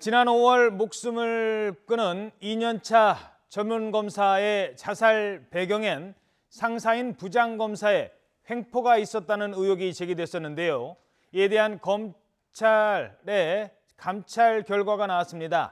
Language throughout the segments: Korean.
지난 5월 목숨을 끊은 2년차 전문검사의 자살 배경엔 상사인 부장검사의 횡포가 있었다는 의혹이 제기됐었는데요. 이에 대한 검찰의 감찰 결과가 나왔습니다.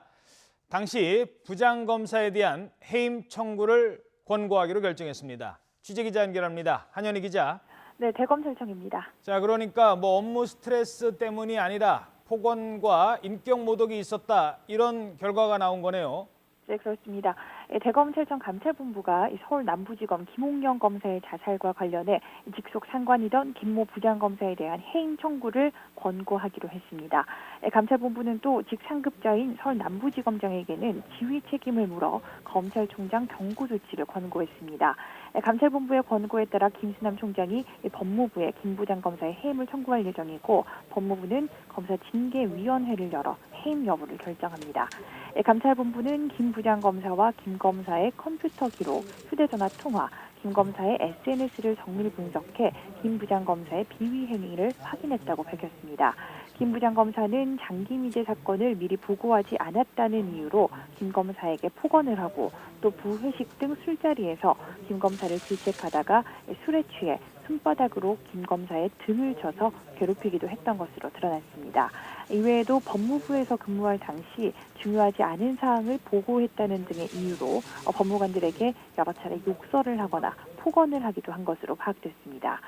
당시 부장검사에 대한 해임 청구를 권고하기로 결정했습니다. 취재기자 연결합니다. 한현희 기자. 네, 대검찰청입니다. 자, 그러니까 업무 스트레스 때문이 아니라 폭언과 인격 모독이 있었다, 이런 결과가 나온 거네요. 네, 그렇습니다. 대검찰청 감찰본부가 서울 남부지검 김홍영 검사의 자살과 관련해 직속 상관이던 김모 부장검사에 대한 해임 청구를 권고하기로 했습니다. 감찰본부는 또 직상급자인 서울 남부지검장에게는 지휘 책임을 물어 검찰총장 경고 조치를 권고했습니다. 감찰본부의 권고에 따라 김수남 총장이 법무부에 김 부장검사의 해임을 청구할 예정이고, 법무부는 검사 징계위원회를 열어 해임 여부를 결정합니다. 감찰본부는 김 부장검사와 김 검사의 컴퓨터 기록, 휴대전화 통화, 김 검사의 SNS를 정밀 분석해 김 부장검사의 비위 행위를 확인했다고 밝혔습니다. 김 부장검사는 장기미제 사건을 미리 보고하지 않았다는 이유로 김 검사에게 폭언을 하고, 또 부회식 등 술자리에서 김 검사를 질책하다가 술에 취해 손바닥으로 김 검사의 등을 쳐서 괴롭히기도 했던 것으로 드러났습니다. 이외에도 법무부에서 근무할 당시 중요하지 않은 사항을 보고했다는 등의 이유로 법무관들에게 여러 차례 욕설을 하거나 폭언을 하기도 한 것으로 파악됐습니다.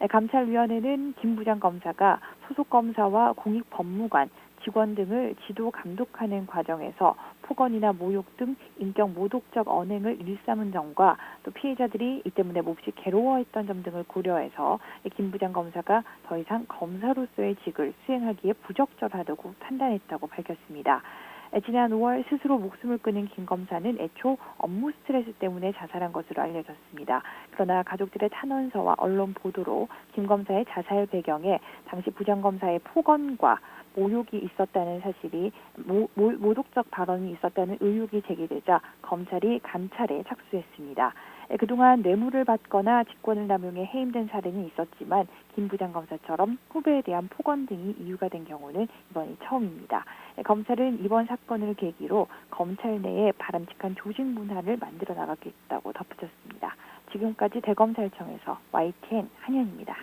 감찰위원회는 김 부장검사가 소속검사와 공익법무관, 직원 등을 지도 감독하는 과정에서 폭언이나 모욕 등 인격 모독적 언행을 일삼은 점과, 또 피해자들이 이 때문에 몹시 괴로워했던 점 등을 고려해서 김 부장검사가 더 이상 검사로서의 직을 수행하기에 부적절하다고 판단했다고 밝혔습니다. 지난 5월 스스로 목숨을 끊은 김 검사는 애초 업무 스트레스 때문에 자살한 것으로 알려졌습니다. 그러나 가족들의 탄원서와 언론 보도로 김 검사의 자살 배경에 당시 부장검사의 폭언과 모욕이 있었다는 사실이 모독적 발언이 있었다는 의혹이 제기되자 검찰이 감찰에 착수했습니다. 그동안 뇌물을 받거나 직권을 남용해 해임된 사례는 있었지만 김 부장검사처럼 후배에 대한 폭언 등이 이유가 된 경우는 이번이 처음입니다. 검찰은 이번 사건을 계기로 검찰 내에 바람직한 조직 문화를 만들어 나가겠다고 덧붙였습니다. 지금까지 대검찰청에서 YTN 한현입니다.